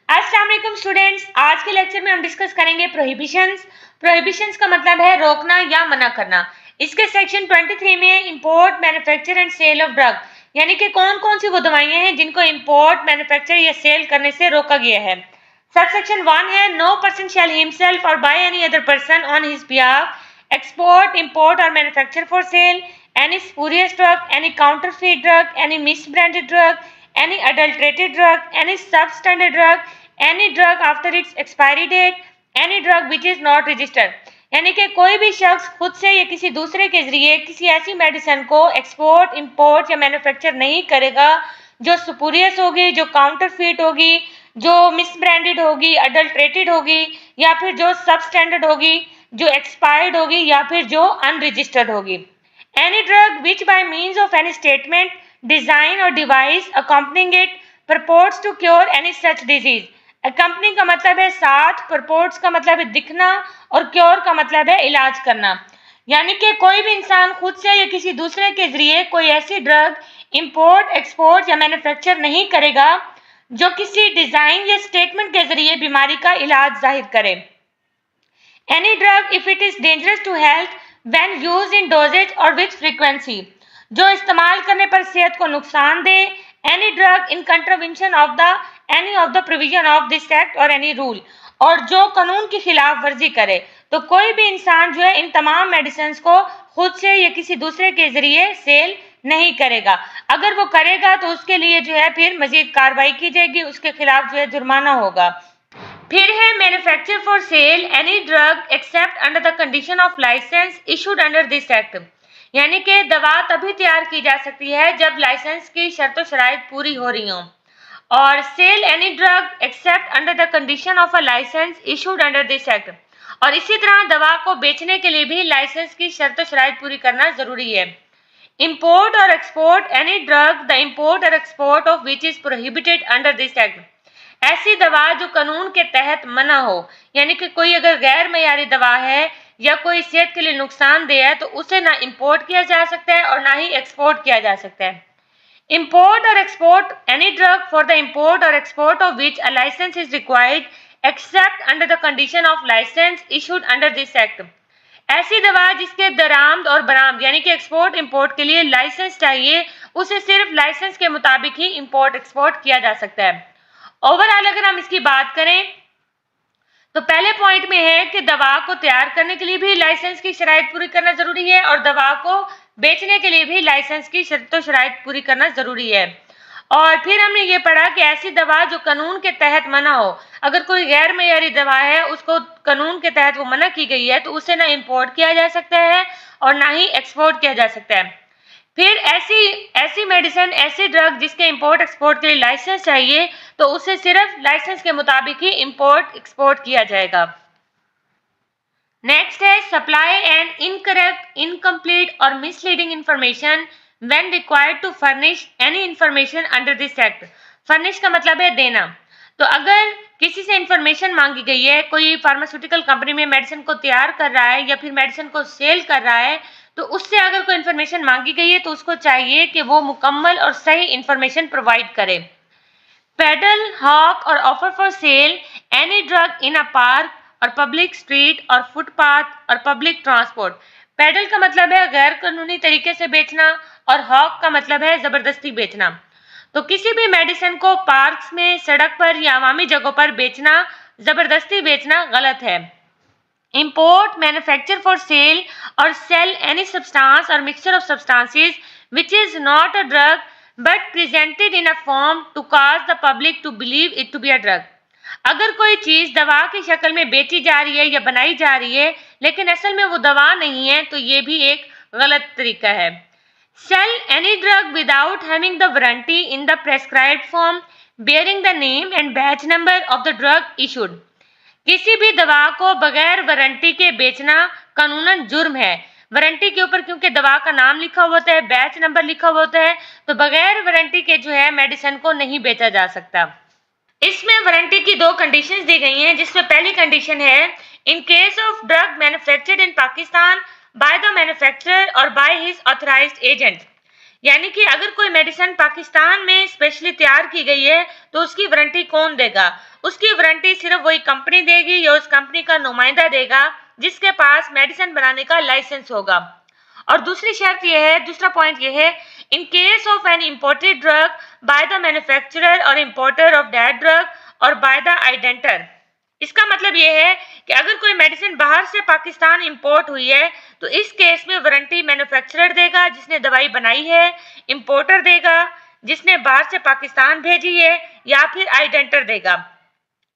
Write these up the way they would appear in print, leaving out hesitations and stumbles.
अस्सलाम वालेकुम स्टूडेंट्स। आज के लेक्चर में हम डिस्कस करेंगे प्रोहिबिशंस। प्रोहिबिशंस का मतलब है रोकना या मना करना। इसके सेक्शन 23 में import, manufacture and sale of drug, यानी कि कौन कौन सी वो दवाइयां हैं जिनको इंपोर्ट, मैन्युफैक्चर या सेल करने से रोका गया है। सब सेक्शन 1 है नो पर्सन शैल हिमसेल्फ और by any other person on his behalf export, import और manufacture for sale any spurious drug, any counterfeit drug, any misbranded drug, any adulterated drug, any substandard drug, any drug after its expiry date, any drug which is not registered। यानी कि कोई भी शख्स खुद से या किसी दूसरे के जरिए किसी ऐसी मेडिसिन को एक्सपोर्ट, इंपोर्ट या मैन्युफैक्चर नहीं करेगा जो स्पूरियस होगी, जो काउंटरफीट होगी, जो मिसब्रांडेड होगी, अडल्ट्रेटेड होगी, या फिर जो सबस्टैंडर्ड होगी, जो एक्सपायर्ड होगी, या फिर जो अनरजिस्टर्ड होगी। Any drug which by means of any statement, design or device accompanying it purports to cure any such disease। Accompany का मतलब है साथ, purports का मतलब है दिखना और cure का मतलब है इलाज करना। यानी कि कोई भी इंसान खुद से या किसी दूसरे के जरिए कोई ऐसी ड्रग इंपोर्ट, एक्सपोर्ट या मैन्युफैक्चर नहीं करेगा जो किसी डिजाइन या स्टेटमेंट के जरिए बीमारी का इलाज जाहिर करे। Any drug if it is dangerous to health when used in dosage or with frequency, जो इस्तेमाल करने पर सेहत को नुकसान दे। Any drug in contravention of the any of the provision of this act or any rule, और जो कानून की खिलाफ वर्जी करे। तो कोई भी इंसान जो है इन तमाम मेडिसिन को खुद से या किसी दूसरे के जरिए सेल नहीं करेगा। अगर वो करेगा तो उसके लिए जो है फिर मजीद कार्रवाई की जाएगी, उसके खिलाफ जो है जुर्माना होगा। फिर है manufacture for sale any drug except under the condition of licence issued under this act, यानी कि दवा तभी तैयार की जा सकती है जब लाइसेंस की शर्तों शराइत पूरी हो रही हों। और sale any drug except under the condition of a licence issued under this act, और इसी तरह दवा को बेचने के लिए भी लाइसेंस की शर्तों शराइत पूरी करना जरूरी है। इंपोर्ट और export any drug the import और export of which is prohibited under this act, ऐसी दवा जो कानून के तहत मना हो। यानी कि कोई अगर गैर मयारी दवा है या कोई सेहत के लिए नुकसानदेह है तो उसे ना इंपोर्ट किया जा सकता है और ना ही एक्सपोर्ट किया जा सकता है। इंपोर्ट और export any drug for the import और export of which a licence is required except under the condition of licence issued under this act, ऐसी दवा जिसके दरामद और बरामद यानी कि एक्सपोर्ट इंपोर्ट के लिए लाइसेंस चाहिए, उसे सिर्फ लाइसेंस के मुताबिक ही इंपोर्ट एक्सपोर्ट किया जा सकता है। ओवरऑल अगर हम इसकी बात करें तो पहले पॉइंट में है कि दवा को तैयार करने के लिए भी लाइसेंस की शराइत पूरी करना जरूरी है और दवा को बेचने के लिए भी लाइसेंस की शर्तों शराइत पूरी करना जरूरी है। और फिर हमने ये पढ़ा कि ऐसी दवा जो कानून के तहत मना हो, अगर कोई गैर मयारी दवा है उसको कानून के तहत वो मना की गई है तो उसे ना इंपोर्ट किया जा सकता है और ना ही एक्सपोर्ट किया जा सकता है। फिर ऐसी मेडिसिन, ऐसी ड्रग जिसके इंपोर्ट एक्सपोर्ट के लिए लाइसेंस चाहिए तो उसे सिर्फ लाइसेंस के मुताबिक ही इंपोर्ट एक्सपोर्ट किया जाएगा। नेक्स्ट है सप्लाई एंड इनकरेक्ट, इनकम्प्लीट और misleading information when required to furnish any information under this act. Furnish का मतलब है देना। तो अगर किसी से इंफॉर्मेशन मांगी गई है, कोई फार्मास्यूटिकल कंपनी में मेडिसिन को तैयार कर रहा है या फिर मेडिसिन को सेल कर रहा है, तो उससे अगर कोई इंफॉर्मेशन मांगी गई है तो उसको चाहिए कि वो मुकम्मल और सही इंफॉर्मेशन प्रोवाइड करे। पेडल, हॉक और offer for sale any drug in a park और पब्लिक स्ट्रीट और फुटपाथ और पब्लिक ट्रांसपोर्ट। पेडल का मतलब है गैर कानूनी तरीके से बेचना और हॉक का मतलब है जबरदस्ती बेचना। तो किसी भी मेडिसिन को पार्क्स में, सड़क पर या अवामी जगहों पर बेचना, जबरदस्ती बेचना गलत है। Import, manufacture for sale or sell any substance or mixture of substances which is not a drug but presented in a form to cause the public to believe it to be a drug। अगर कोई चीज दवा की शक्ल में बेची जा रही है या बनाई जा रही है लेकिन असल में वो दवा नहीं है तो ये भी एक गलत तरीका है। Sell any drug without having the warranty in the prescribed form bearing the name and batch number of the drug issued। किसी भी दवा को बगैर वारंटी के बेचना कानूनन जुर्म है। वारंटी के ऊपर क्योंकि दवा का नाम लिखा हुआ होता है, बैच नंबर लिखा हुआ होता है, तो बगैर वारंटी के जो है मेडिसिन को नहीं बेचा जा सकता। इसमें वारंटी की दो कंडीशंस दी गई हैं, जिसमें पहली कंडीशन है in case of drug manufactured in Pakistan bye the manufacturer और बाय हिज ऑथराइज्ड एजेंट, यानी कि अगर कोई मेडिसिन पाकिस्तान में स्पेशली तैयार की गई है तो उसकी वारंटी कौन देगा? उसकी वारंटी सिर्फ वही कंपनी देगी या उस कंपनी का नुमाइंदा देगा जिसके पास मेडिसिन बनाने का लाइसेंस होगा। और दूसरी शर्त यह है, दूसरा पॉइंट यह है, in case of an imported drug by the manufacturer और इम्पोर्टर ऑफ दैट ड्रग और बाय द आइडेंटर। इसका मतलब यह है कि अगर कोई मेडिसिन बाहर से पाकिस्तान इंपोर्ट हुई है तो इस केस में वारंटी मैन्युफैक्चरर देगा जिसने दवाई बनाई है, इंपोर्टर देगा जिसने बाहर से पाकिस्तान भेजी है, या फिर आइडेंटर देगा।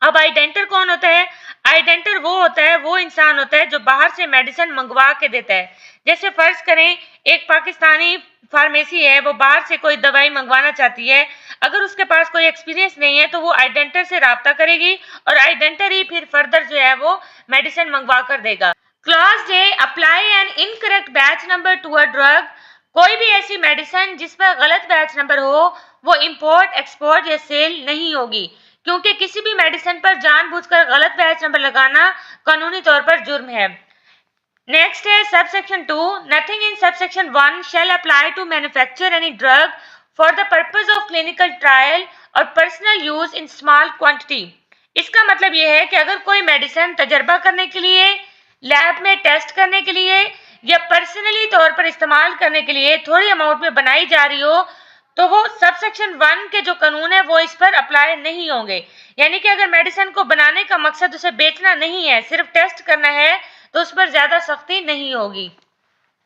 अब आइडेंटर कौन होता है? आइडेंटर वो होता है, वो इंसान होता है जो बाहर से मेडिसिन मंगवा के देता है। जैसे फर्ज करें एक पाकिस्तानी फार्मेसी है, वो बाहर से कोई दवाई मंगवाना चाहती है, अगर उसके पास कोई एक्सपीरियंस नहीं है तो वो आइडेंटर से राब्ता करेगी और आइडेंटर ही फिर फर्दर जो है वो मेडिसिन मंगवा कर देगा। Clause J, apply an incorrect batch number to a drug. कोई भी ऐसी मेडिसिन जिस पर गलत बैच नंबर हो वो इंपोर्ट, एक्सपोर्ट या सेल नहीं होगी, क्योंकि किसी भी मेडिसिन पर जानबूझकर गलत बैच नंबर लगाना कानूनी तौर पर जुर्म है। नेक्स्ट है subsection 2, nothing in subsection 1 shall apply to manufacture any drug for the purpose of clinical trial और personal use in small quantity. इसका मतलब यह है कि अगर कोई मेडिसिन तजर्बा करने के लिए, लैब में टेस्ट करने के लिए या पर्सनली तौर पर इस्तेमाल करने के लिए थोड़ी अमाउंट में बनाई जा रही हो तो वो सबसेक्शन 1 के जो कानून है वो इस पर अप्लाई नहीं होंगे। यानी कि अगर मेडिसिन को बनाने का मकसद उसे बेचना नहीं है, सिर्फ टेस्ट करना है, तो उस पर ज्यादा सख्ती नहीं होगी।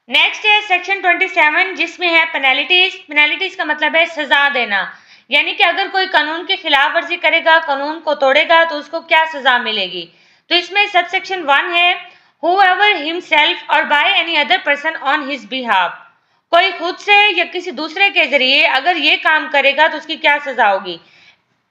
नेक्स्ट है सेक्शन 27 जिसमें है पेनल्टीज। पेनल्टीज का मतलब है सजा देना, यानी कि अगर कोई कानून की खिलाफ वर्जी करेगा, कानून को तोड़ेगा तो उसको क्या सजा मिलेगी। तो इसमें सबसेक्शन 1 है, whoever himself or by any other person on his behalf। कोई खुद से या किसी दूसरे के जरिए अगर ये काम करेगा तो उसकी क्या सजा होगी।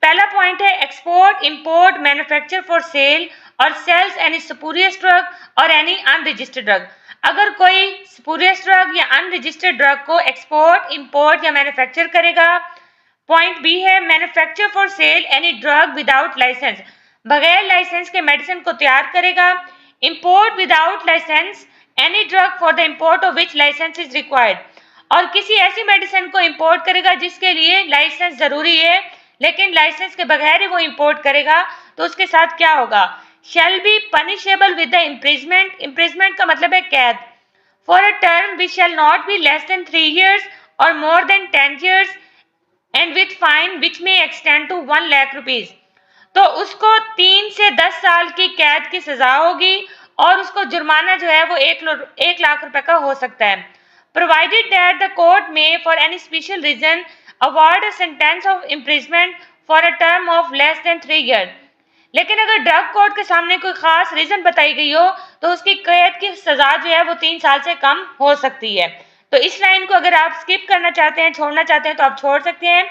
पहला पॉइंट है export, import, manufacture for sale और सेल्स एनी स्पूरियस ड्रग और एनी अनरजिस्टर्ड ड्रग। अगर कोई स्पूरियस ड्रग या अनरजिस्टर्ड ड्रग को एक्सपोर्ट, इंपोर्ट या मैन्युफैक्चर करेगा। पॉइंट बी है manufacture for sale any drug without licence, बगैर लाइसेंस के मेडिसिन को तैयार करेगा। Import without licence any drug for the import of which licence is required, और किसी ऐसी मेडिसिन को इंपोर्ट करेगा जिसके लिए लाइसेंस जरूरी है, लेकिन लाइसेंस के बगैर ही वो इंपोर्ट करेगा तो उसके साथ क्या होगा। शैल be punishable with the imprisonment. Imprisonment का मतलब है कैद। For a term which shall not be less than 3 years और more than 10 years and with fine which may extend to 1 lakh rupees. तो उसको 3 से 10 साल की कैद की सजा होगी और उसको जुर्माना जो है वो 1 लाख रुपए का हो सकता है। Provided that the court may for any special reason award a sentence of imprisonment for a term of less than 3 years। लेकिन अगर ड्रग कोर्ट के सामने कोई खास रीजन बताई गई हो तो उसकी कैद की सजा जो है वो 3 साल से कम हो सकती है। तो इस लाइन को अगर आप स्किप करना चाहते हैं, छोड़ना चाहते हैं तो आप छोड़ सकते हैं।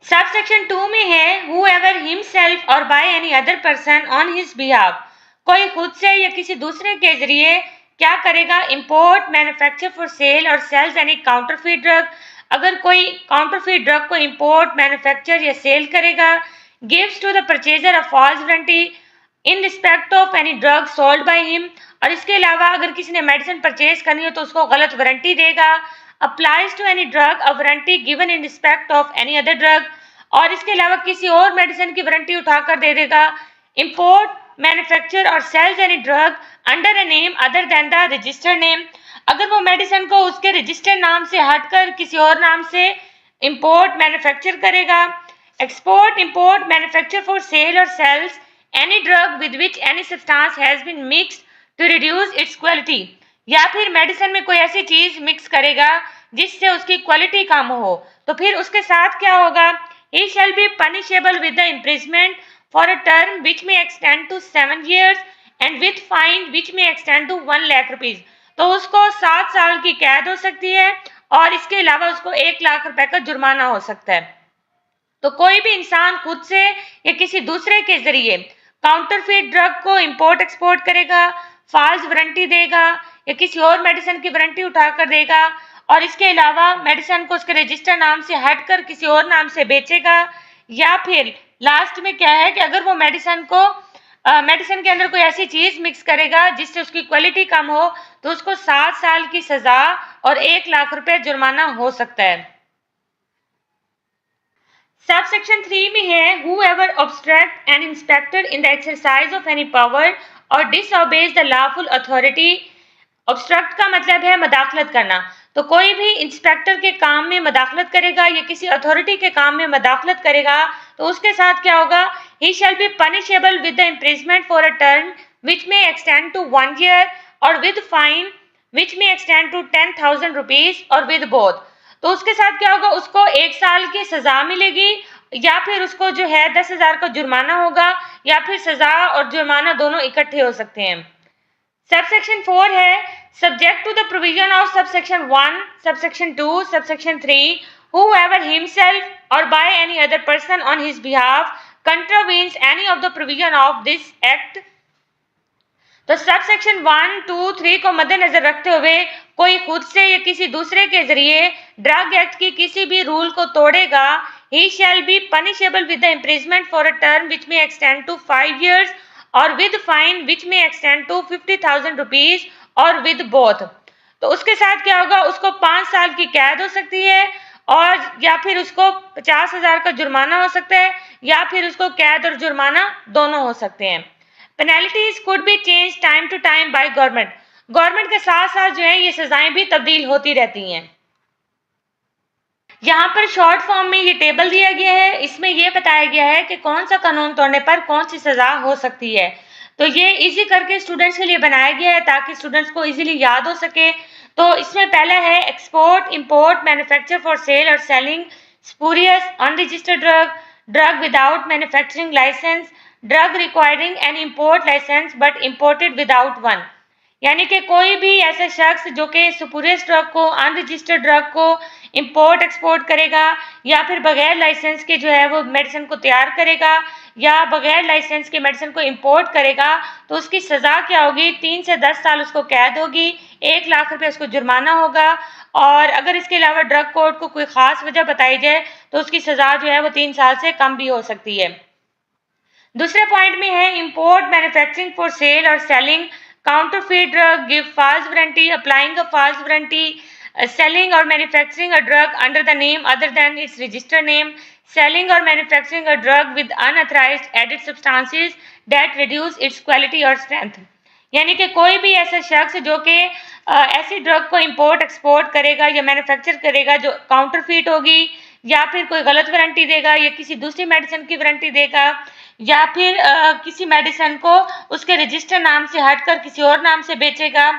सबसेक्शन 2 में है whoever himself or by any other person on his behalf। कोई खुद से या किसी दूसरे के जरिए क्या करेगा, इंपोर्ट, मैन्युफैक्चर फॉर सेल और सेल्स एनी काउंटरफीट ड्रग। अगर कोई काउंटरफीट ड्रग को इंपोर्ट, मैन्युफैक्चर या सेल करेगा। Gives to the purchaser a false warranty in respect of any drug sold by him, और इसके अलावा अगर किसी ने मेडिसिन परचेज करनी हो तो उसको गलत वारंटी देगा। Applies to any drug a warranty given in respect of any other drug, और इसके अलावा किसी और मेडिसिन की वारंटी उठाकर दे देगा। इंपोर्ट, मैन्युफैक्चर और sells any drug under a name other than the registered name. अगर वो मेडिसिन को उसके रजिस्टर्ड नाम से हटकर किसी और नाम से इंपोर्ट, मैन्युफैक्चर करेगा। Export, import, manufacture for sale और sells any drug with which any substance has been mixed to reduce its quality, या फिर मेडिसिन में कोई ऐसी चीज मिक्स करेगा जिससे उसकी क्वालिटी कम हो, तो फिर उसके साथ क्या होगा। He shall be punishable with the imprisonment for a term which may extend to 7 years and with fine which may extend to 1 lakh rupees। तो उसको 7 साल की कैद हो सकती है और इसके अलावा उसको 1 लाख रुपए का जुर्माना हो सकता है। तो कोई भी इंसान खुद से या किसी दूसरे के जरिए काउंटरफीट ड्रग को इंपोर्ट, एक्सपोर्ट करेगा, फॉल्स वारंटी देगा या किसी और मेडिसिन की वारंटी उठाकर देगा, और इसके अलावा मेडिसिन को उसके रजिस्टर नाम से हटकर किसी और नाम से बेचेगा, या फिर लास्ट में क्या है कि अगर वो मेडिसिन के अंदर कोई ऐसी चीज मिक्स करेगा जिससे उसकी क्वालिटी कम हो तो उसको 7 साल की सजा और 1 लाख रुपए जुर्माना हो सकता है। सब सेक्शन 3 में है whoever obstruct an inspector in the exercise of any power or disobeys the lawful authority। Obstruct का मतलब है मदाखलत करना, तो कोई भी इंस्पेक्टर के काम में मदाखलत करेगा या किसी अथॉरिटी के काम में मदाखलत करेगा तो उसके साथ क्या होगा, he shall be punishable with the imprisonment for a term which may extend to 1 year और with fine which may extend to 10,000 rupees और विद बोथ। तो उसके साथ क्या होगा, उसको 1 साल की सजा मिलेगी या फिर उसको जो है 10,000 का जुर्माना होगा या फिर सजा और जुर्माना दोनों इकट्ठे हो सकते हैं। सबसेक्शन 4 है subject to the provision of subsection 1, subsection 2, subsection 3, whoever himself or by any other person on his behalf contravenes any of the provision of this act। तो सब सेक्शन 1, 2, 3 को मद्देनजर रखते हुए कोई खुद से या किसी दूसरे के जरिए ड्रग एक्ट की किसी भी रूल को तोड़ेगा, he shall be punishable with the imprisonment for a term which may extend to 5 years और with fine which may extend to 50,000 rupees और with both। तो उसके साथ क्या होगा, उसको 5 साल की कैद हो सकती है और या फिर उसको 50,000 का जुर्माना हो सकता है या फिर उसको कैद और जुर्माना दोनों हो सकते हैं। Penalties could be change time to time by government. Government के साथ साथ जो है ये सजाएं भी तब्दील होती रहती हैं। यहाँ पर शॉर्ट फॉर्म में ये टेबल दिया गया है, इसमें ये बताया गया है कि कौन सा कानून तोड़ने पर कौन सी सजा हो सकती है। तो ये इजी करके स्टूडेंट्स के लिए बनाया गया है ताकि स्टूडेंट्स को इजीली याद हो सके। तो इसमें पहला है export, import, manufacture for sale और selling spurious unregistered drug, drug without manufacturing licence, drug requiring an import licence but imported without one. यानी कि कोई भी ऐसा शख्स जो कि स्पूरियस ड्रग को, अनरजिस्टर्ड ड्रग को इंपोर्ट एक्सपोर्ट करेगा या फिर बगैर लाइसेंस के जो है वो मेडिसिन को तैयार करेगा या बगैर लाइसेंस के मेडिसिन को इंपोर्ट करेगा तो उसकी सज़ा क्या होगी, 3 से 10 साल उसको कैद होगी, 1 लाख रुपए उसको जुर्माना होगा और अगर इसके अलावा ड्रग कोर्ट को कोई ख़ास वजह बताई जाए तो उसकी सज़ा जो है वो 3 साल से कम भी हो सकती है। दूसरे पॉइंट में है इंपोर्ट, मैन्युफैक्चरिंग फॉर सेल और selling counterfeit drug, give false warranty, applying a false warranty, selling or manufacturing a drug under the name other than its registered name, selling or manufacturing a drug with unauthorized added substances that reduce its quality or strength। यानी कि कोई भी ऐसा शख्स जो कि ऐसी drug को इंपोर्ट एक्सपोर्ट करेगा या मैन्युफैक्चर करेगा जो काउंटरफीट होगी या फिर कोई गलत वारंटी देगा या किसी दूसरी मेडिसिन की वारंटी देगा या फिर किसी मेडिसिन को उसके रजिस्टर नाम से हटकर किसी और नाम से बेचेगा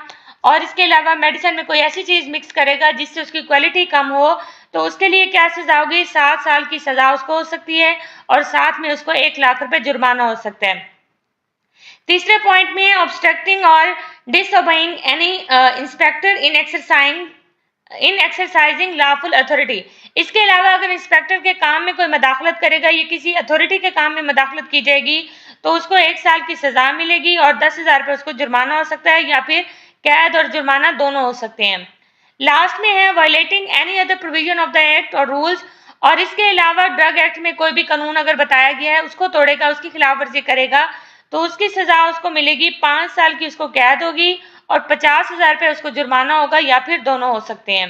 और इसके अलावा मेडिसिन में कोई ऐसी चीज़ मिक्स करेगा जिससे उसकी क्वालिटी कम हो तो उसके लिए क्या सज़ा होगी, 7 साल की सज़ा उसको हो सकती है और साथ में उसको 1 लाख रुपए जुर्माना हो सकता है। तीसरे पॉइंट में ऑब्स्ट्रक्टिंग और डिसओबेइंग एनी इंस्पेक्टर इन एक्सरसाइजिंग लॉफुल अथॉरिटी। इसके अलावा अगर इंस्पेक्टर के काम में कोई मदाखलत करेगा या किसी अथॉरिटी के काम में मदाखलत की जाएगी तो उसको 1 साल की सजा मिलेगी और 10,000 रुपये उसको जुर्माना हो सकता है या फिर कैद और जुर्माना दोनों हो सकते हैं। लास्ट में है violating any other provision of the act और रूल्स, और इसके अलावा ड्रग एक्ट में कोई भी कानून अगर बताया गया है उसको तोड़ेगा, उसकी खिलाफ वर्जी करेगा तो उसकी सजा उसको मिलेगी, 5 साल की उसको कैद होगी और 50,000 रुपये उसको जुर्माना होगा या फिर दोनों हो सकते हैं।